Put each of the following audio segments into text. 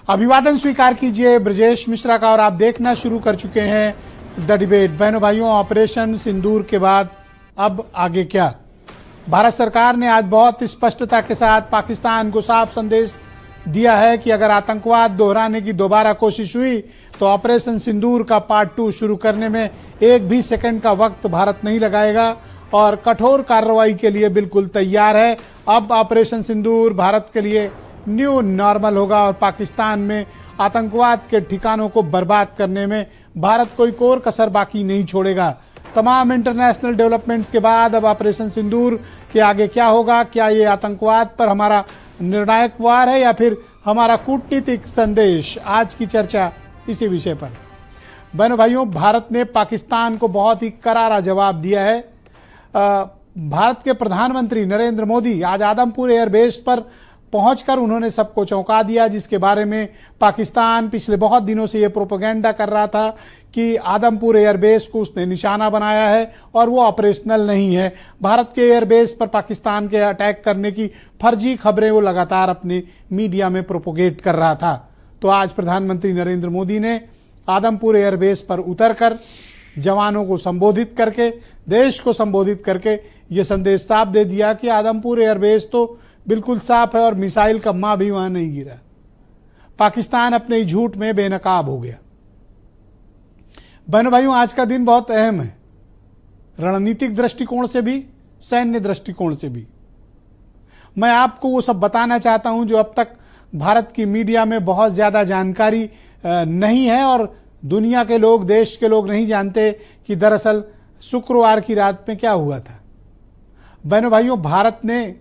अभिवादन स्वीकार कीजिए ब्रजेश मिश्रा का और आप देखना शुरू कर चुके हैं द डिबेट। बहनों भाइयों, ऑपरेशन सिंदूर के बाद अब आगे क्या? भारत सरकार ने आज बहुत स्पष्टता के साथ पाकिस्तान को साफ संदेश दिया है कि अगर आतंकवाद दोहराने की दोबारा कोशिश हुई तो ऑपरेशन सिंदूर का पार्ट 2 शुरू करने में एक भी सेकंड का वक्त भारत नहीं लगाएगा और कठोर कार्रवाई के लिए बिल्कुल तैयार है। अब ऑपरेशन सिंदूर भारत के लिए न्यू नॉर्मल होगा और पाकिस्तान में आतंकवाद के ठिकानों को बर्बाद करने में भारत कोई कोर कसर बाकी नहीं छोड़ेगा। तमाम इंटरनेशनल डेवलपमेंट्स के बाद अब ऑपरेशन सिंदूर के आगे क्या होगा? क्या ये आतंकवाद पर हमारा निर्णायक वार है या फिर हमारा कूटनीतिक संदेश? आज की चर्चा इसी विषय पर। बहनों भाइयों, भारत ने पाकिस्तान को बहुत ही करारा जवाब दिया है। भारत के प्रधानमंत्री नरेंद्र मोदी आज आदमपुर एयरबेस पर पहुंचकर उन्होंने सबको चौंका दिया, जिसके बारे में पाकिस्तान पिछले बहुत दिनों से ये प्रोपेगेंडा कर रहा था कि आदमपुर एयरबेस को उसने निशाना बनाया है और वो ऑपरेशनल नहीं है। भारत के एयरबेस पर पाकिस्तान के अटैक करने की फर्जी खबरें वो लगातार अपने मीडिया में प्रोपोगेट कर रहा था। तो आज प्रधानमंत्री नरेंद्र मोदी ने आदमपुर एयरबेस पर उतरकर जवानों को संबोधित करके, देश को संबोधित करके ये संदेश साफ दे दिया कि आदमपुर एयरबेस तो बिल्कुल साफ है और मिसाइल का मां भी वहां नहीं गिरा। पाकिस्तान अपने झूठ में बेनकाब हो गया। बहनों भाइयों, आज का दिन बहुत अहम है, रणनीतिक दृष्टिकोण से भी, सैन्य दृष्टिकोण से भी। मैं आपको वो सब बताना चाहता हूं जो अब तक भारत की मीडिया में बहुत ज्यादा जानकारी नहीं है और दुनिया के लोग, देश के लोग नहीं जानते कि दरअसल शुक्रवार की रात में क्या हुआ था। बहनों भाइयों, भारत ने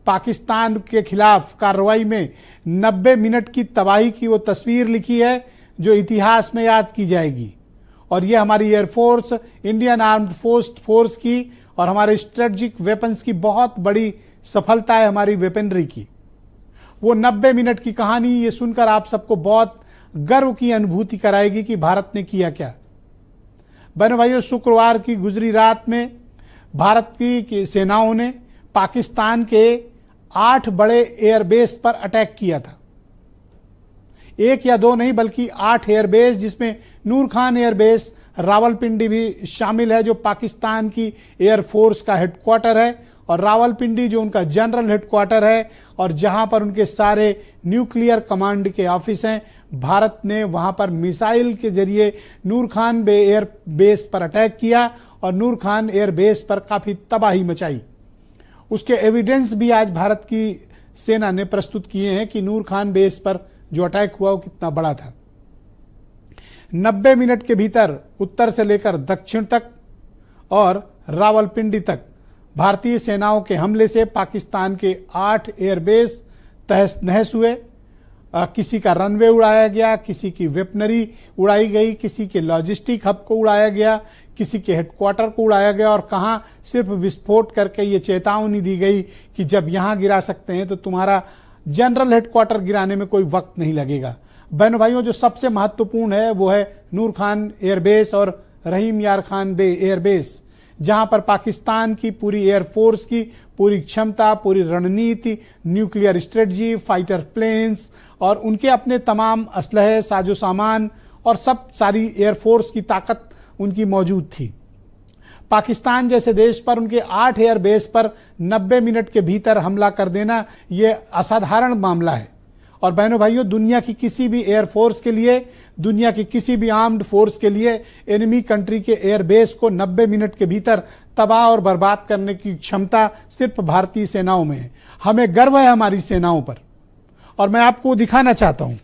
पाकिस्तान के खिलाफ कार्रवाई में 90 मिनट की तबाही की वो तस्वीर लिखी है जो इतिहास में याद की जाएगी। और ये हमारी एयरफोर्स, इंडियन आर्म्ड फोर्स की और हमारे स्ट्रेटेजिक वेपन्स की बहुत बड़ी सफलता है, हमारी वेपनरी की। वो 90 मिनट की कहानी ये सुनकर आप सबको बहुत गर्व की अनुभूति कराएगी कि भारत ने किया क्या। बहनों भाइयों, शुक्रवार की गुजरी रात में भारत की सेनाओं ने पाकिस्तान के 8 बड़े एयरबेस पर अटैक किया था। एक या दो नहीं बल्कि 8 एयरबेस, जिसमें नूर खान एयरबेस रावलपिंडी भी शामिल है जो पाकिस्तान की एयरफोर्स का हेडक्वार्टर है, और रावलपिंडी जो उनका जनरल हेडक्वार्टर है और जहां पर उनके सारे न्यूक्लियर कमांड के ऑफिस हैं। भारत ने वहां पर मिसाइल के जरिए नूर खान एयरबेस पर अटैक किया और नूर खान एयरबेस पर काफी तबाही मचाई। उसके एविडेंस भी आज भारत की सेना ने प्रस्तुत किए हैं कि नूर खान बेस पर जो अटैक हुआ वो कितना बड़ा था। 90 मिनट के भीतर उत्तर से लेकर दक्षिण तक और रावलपिंडी तक भारतीय सेनाओं के हमले से पाकिस्तान के 8 एयरबेस तहस नहस हुए। किसी का रनवे उड़ाया गया, किसी की वेपनरी उड़ाई गई, किसी के लॉजिस्टिक हब को उड़ाया गया, किसी के हेडक्वार्टर को उड़ाया गया और कहां सिर्फ विस्फोट करके ये चेतावनी दी गई कि जब यहां गिरा सकते हैं तो तुम्हारा जनरल हेडक्वार्टर गिराने में कोई वक्त नहीं लगेगा। बहनों भाइयों, जो सबसे महत्वपूर्ण है वो है नूर खान एयरबेस और रहीम यार खान बे एयरबेस, जहां पर पाकिस्तान की पूरी एयरफोर्स की पूरी क्षमता, पूरी रणनीति, न्यूक्लियर स्ट्रेटजी, फाइटर प्लेन्स और उनके अपने तमाम असलहे, साजो सामान और सब सारी एयरफोर्स की ताकत उनकी मौजूद थी। पाकिस्तान जैसे देश पर उनके 8 एयरबेस पर 90 मिनट के भीतर हमला कर देना ये असाधारण मामला है। और बहनों भाइयों, दुनिया की किसी भी एयरफोर्स के लिए, दुनिया की किसी भी आर्म्ड फोर्स के लिए एनिमी कंट्री के एयरबेस को 90 मिनट के भीतर तबाह और बर्बाद करने की क्षमता सिर्फ भारतीय सेनाओं में है। हमें गर्व है हमारी सेनाओं पर और मैं आपको दिखाना चाहता हूं।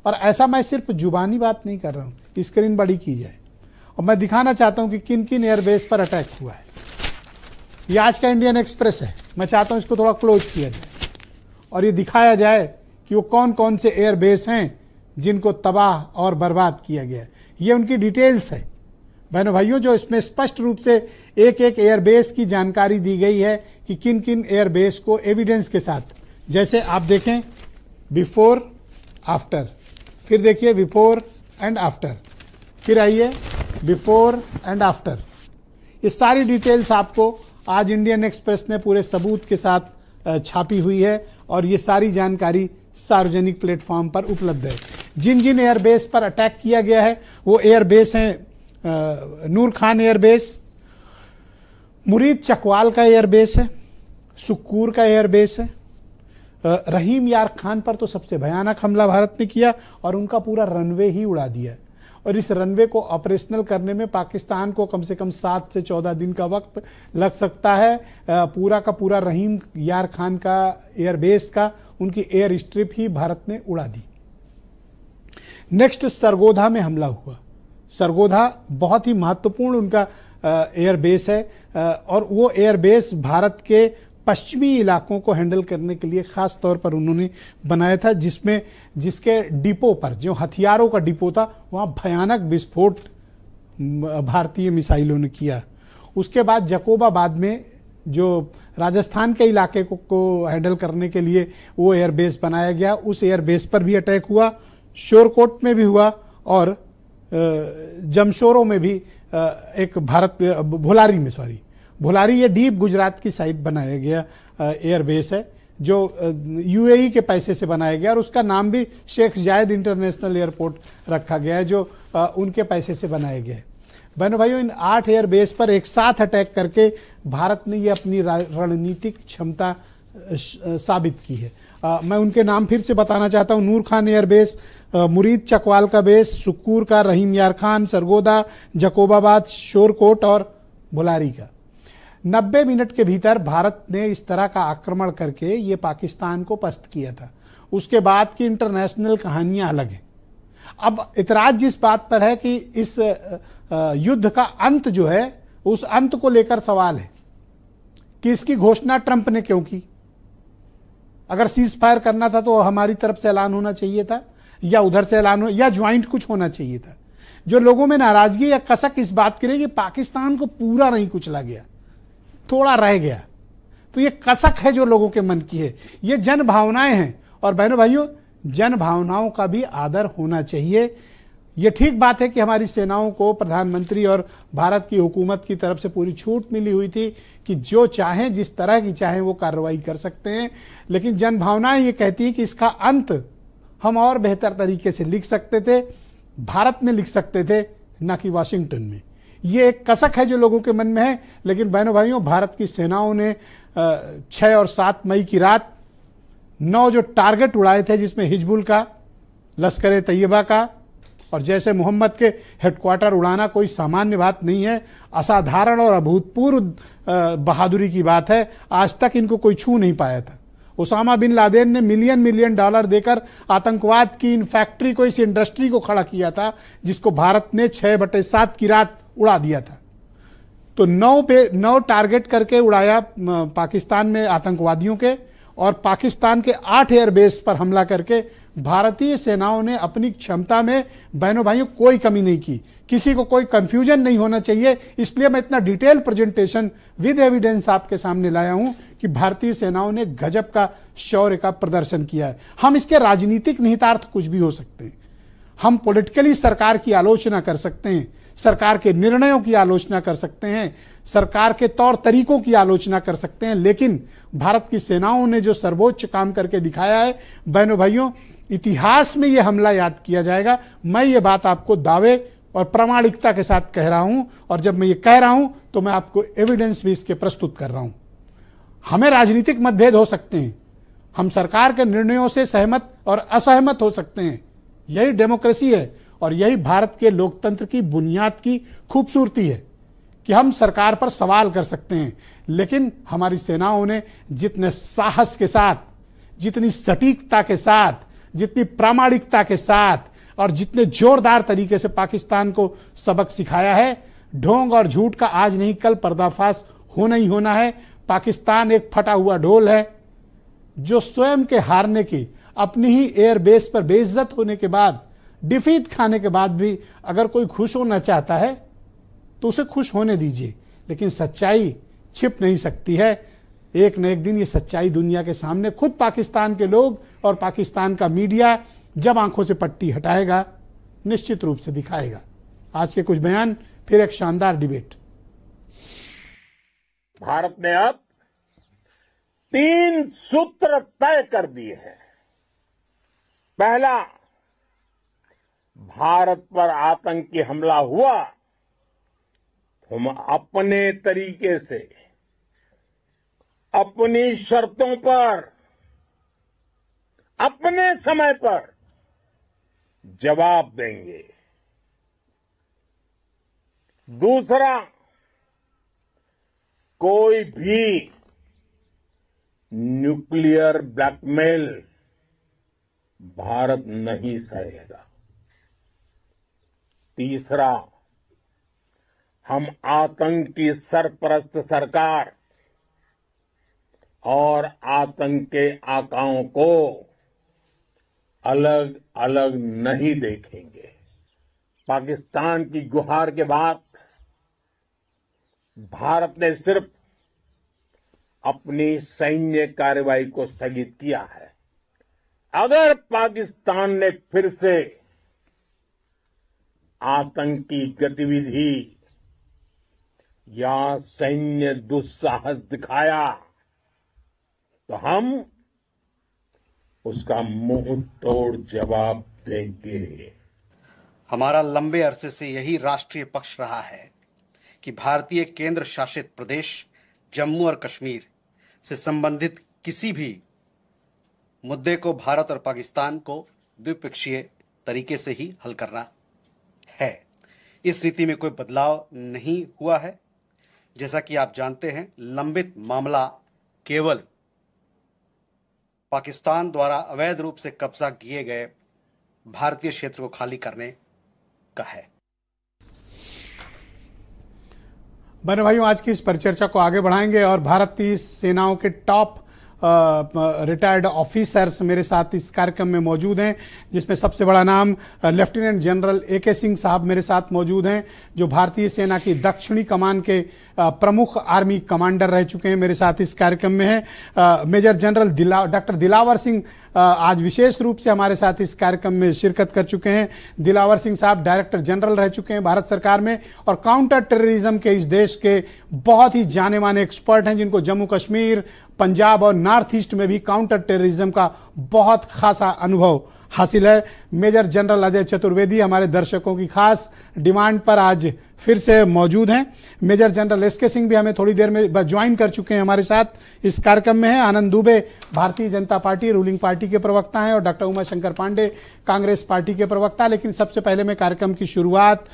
और ऐसा मैं सिर्फ जुबानी बात नहीं कर रहा हूं, स्क्रीन बड़ी की जाए और मैं दिखाना चाहता हूं कि किन किन एयरबेस पर अटैक हुआ है। यह आज का इंडियन एक्सप्रेस है। मैं चाहता हूं इसको थोड़ा क्लोज किया जाए और ये दिखाया जाए कि वो कौन कौन से एयरबेस हैं जिनको तबाह और बर्बाद किया गया है। ये उनकी डिटेल्स है बहनों भाइयों, जो इसमें स्पष्ट रूप से एक एक एयरबेस की जानकारी दी गई है कि किन किन एयरबेस को एविडेंस के साथ। जैसे आप देखें बिफोर आफ्टर, फिर देखिए बिफोर एंड आफ्टर, फिर आइए बिफोर एंड आफ्टर। ये सारी डिटेल्स आपको आज इंडियन एक्सप्रेस ने पूरे सबूत के साथ छापी हुई है और ये सारी जानकारी सार्वजनिक प्लेटफॉर्म पर उपलब्ध है। जिन जिन एयरबेस पर अटैक किया गया है वो एयरबेस हैं नूर खान एयरबेस, मुरीद चकवाल का एयरबेस है, सुक्कूर का एयरबेस है। रहीम यार खान पर तो सबसे भयानक हमला भारत ने किया और उनका पूरा रनवे ही उड़ा दिया। और इस रनवे को ऑपरेशनल करने में पाकिस्तान को कम से कम 7 से 14 दिन का वक्त लग सकता है। पूरा का पूरा रहीम यार खान का एयरबेस का उनकी एयर स्ट्रिप ही भारत ने उड़ा दी। नेक्स्ट सरगोधा में हमला हुआ। सरगोधा बहुत ही महत्वपूर्ण उनका एयरबेस है और वो एयरबेस भारत के पश्चिमी इलाकों को हैंडल करने के लिए खास तौर पर उन्होंने बनाया था, जिसके डिपो पर, जो हथियारों का डिपो था, वहाँ भयानक विस्फोट भारतीय मिसाइलों ने किया। उसके बाद जकोबाबाद में जो राजस्थान के इलाके को हैंडल करने के लिए वो एयरबेस बनाया गया, उस एयरबेस पर भी अटैक हुआ। शोरकोट में भी हुआ और जमशोरों में भी एक भोलारी ये डीप गुजरात की साइड बनाया गया एयरबेस है, जो यूएई के पैसे से बनाया गया और उसका नाम भी शेख जायद इंटरनेशनल एयरपोर्ट रखा गया है, जो उनके पैसे से बनाया गया है। बहनों भाइयों, इन 8 एयरबेस पर एक साथ अटैक करके भारत ने ये अपनी रणनीतिक क्षमता साबित की है। मैं उनके नाम फिर से बताना चाहता हूँ। नूर खान एयरबेस, मुरीद चकवाल का बेस, सुक्कूर का, रहीम यार खान, सरगोदा, जकोबाबाद, शोरकोट और भोलारी का। 90 मिनट के भीतर भारत ने इस तरह का आक्रमण करके ये पाकिस्तान को पस्त किया था। उसके बाद की इंटरनेशनल कहानियां अलग हैं। अब इतराज जिस बात पर है कि इस युद्ध का अंत जो है, उस अंत को लेकर सवाल है कि इसकी घोषणा ट्रंप ने क्यों की। अगर सीज फायर करना था तो हमारी तरफ से ऐलान होना चाहिए था, या उधर से ऐलान हो, या ज्वाइंट कुछ होना चाहिए था। जो लोगों में नाराजगी या कसक इस बात की रही कि पाकिस्तान को पूरा नहीं कुचला गया, थोड़ा रह गया, तो ये कसक है जो लोगों के मन की है। ये जन भावनाएं हैं और बहनों भाइयों, जन भावनाओं का भी आदर होना चाहिए। ये ठीक बात है कि हमारी सेनाओं को प्रधानमंत्री और भारत की हुकूमत की तरफ से पूरी छूट मिली हुई थी कि जो चाहें, जिस तरह की चाहें वो कार्रवाई कर सकते हैं, लेकिन जन भावनाएं ये कहती है कि इसका अंत हम और बेहतर तरीके से लिख सकते थे, भारत में लिख सकते थे, ना कि वाशिंगटन में। ये एक कसक है जो लोगों के मन में है। लेकिन बहनों भाइयों, भारत की सेनाओं ने 6 और 7 मई की रात 9 जो टारगेट उड़ाए थे, जिसमें हिजबुल का, लश्कर तैयबा का और जैसे मोहम्मद के हेडक्वार्टर उड़ाना कोई सामान्य बात नहीं है, असाधारण और अभूतपूर्व बहादुरी की बात है। आज तक इनको कोई छू नहीं पाया था। ओसामा बिन लादेन ने मिलियन डॉलर देकर आतंकवाद की इन फैक्ट्री को, इस इंडस्ट्री को खड़ा किया था, जिसको भारत ने 6/7 की रात उड़ा दिया था। तो 9 टारगेट करके उड़ाया पाकिस्तान में आतंकवादियों के, और पाकिस्तान के 8 एयरबेस पर हमला करके भारतीय सेनाओं ने अपनी क्षमता में बहनों भाइयों कोई कमी नहीं की। किसी को कोई कंफ्यूजन नहीं होना चाहिए, इसलिए मैं इतना डिटेल प्रेजेंटेशन विद एविडेंस आपके सामने लाया हूं कि भारतीय सेनाओं ने गजब का शौर्य का प्रदर्शन किया है। हम इसके राजनीतिक निहितार्थ कुछ भी हो सकते हैं, हम पॉलिटिकली सरकार की आलोचना कर सकते हैं, सरकार के निर्णयों की आलोचना कर सकते हैं, सरकार के तौर तरीकों की आलोचना कर सकते हैं, लेकिन भारत की सेनाओं ने जो सर्वोच्च काम करके दिखाया है, बहनों भाइयों, इतिहास में यह हमला याद किया जाएगा। मैं ये बात आपको दावे और प्रामाणिकता के साथ कह रहा हूं, और जब मैं ये कह रहा हूं तो मैं आपको एविडेंस भी इसके प्रस्तुत कर रहा हूं। हमें राजनीतिक मतभेद हो सकते हैं, हम सरकार के निर्णयों से सहमत और असहमत हो सकते हैं, यही डेमोक्रेसी है और यही भारत के लोकतंत्र की बुनियाद की खूबसूरती है कि हम सरकार पर सवाल कर सकते हैं। लेकिन हमारी सेनाओं ने जितने साहस के साथ, जितनी सटीकता के साथ, जितनी प्रामाणिकता के साथ और जितने जोरदार तरीके से पाकिस्तान को सबक सिखाया है, ढोंग और झूठ का आज नहीं कल पर्दाफाश होना ही होना है। पाकिस्तान एक फटा हुआ ढोल है जो स्वयं के हारने की, अपनी ही एयरबेस पर बेइज्जत होने के बाद, डिफीट खाने के बाद भी अगर कोई खुश होना चाहता है तो उसे खुश होने दीजिए, लेकिन सच्चाई छिप नहीं सकती है। एक न एक दिन ये सच्चाई दुनिया के सामने खुद पाकिस्तान के लोग और पाकिस्तान का मीडिया जब आंखों से पट्टी हटाएगा, निश्चित रूप से दिखाएगा। आज के कुछ बयान, फिर एक शानदार डिबेट। भारत ने अब 3 सूत्र तय कर दिए हैं। पहला, भारत पर आतंकी हमला हुआ, हम अपने तरीके से, अपनी शर्तों पर, अपने समय पर जवाब देंगे। दूसरा, कोई भी न्यूक्लियर ब्लैकमेल भारत नहीं सहेगा। तीसरा, हम आतंक की सरपरस्त सरकार और आतंक के आकाओं को अलग अलग नहीं देखेंगे। पाकिस्तान की गुहार के बाद भारत ने सिर्फ अपनी सैन्य कार्रवाई को स्थगित किया है। अगर पाकिस्तान ने फिर से आतंकी गतिविधि या सैन्य दुस्साहस दिखाया तो हम उसका मुंह तोड़ जवाब देंगे। हमारा लंबे अरसे से यही राष्ट्रीय पक्ष रहा है कि भारतीय केंद्र शासित प्रदेश जम्मू और कश्मीर से संबंधित किसी भी मुद्दे को भारत और पाकिस्तान को द्विपक्षीय तरीके से ही हल करना है। इस रीति में कोई बदलाव नहीं हुआ है। जैसा कि आप जानते हैं, लंबित मामला केवल पाकिस्तान द्वारा अवैध रूप से कब्जा किए गए भारतीय क्षेत्र को खाली करने का है। बहनों भाइयों, आज की इस परिचर्चा को आगे बढ़ाएंगे और भारतीय सेनाओं के टॉप रिटायर्ड ऑफिसर्स मेरे साथ इस कार्यक्रम में मौजूद हैं, जिसमें सबसे बड़ा नाम लेफ्टिनेंट जनरल AK सिंह साहब मेरे साथ मौजूद हैं, जो भारतीय सेना की दक्षिणी कमान के प्रमुख आर्मी कमांडर रह चुके हैं। मेरे साथ इस कार्यक्रम में है major general doctor Dilawar Singh, आज विशेष रूप से हमारे साथ इस कार्यक्रम में शिरकत कर चुके हैं। दिलावर सिंह साहब डायरेक्टर जनरल रह चुके हैं भारत सरकार में और काउंटर टेररिज्म के इस देश के बहुत ही जाने माने एक्सपर्ट हैं, जिनको जम्मू कश्मीर, पंजाब और नॉर्थ ईस्ट में भी काउंटर टेररिज्म का बहुत खासा अनुभव हासिल है। मेजर जनरल अजय चतुर्वेदी हमारे दर्शकों की खास डिमांड पर आज फिर से मौजूद हैं। मेजर जनरल SK सिंह भी हमें थोड़ी देर में ज्वाइन कर चुके हैं, हमारे साथ इस कार्यक्रम में है। आनंद Dubey Bharatiya Janata party ruling party के प्रवक्ता हैं और डॉक्टर उमा शंकर पांडे कांग्रेस पार्टी के प्रवक्ता। लेकिन सबसे पहले मैं कार्यक्रम की शुरुआत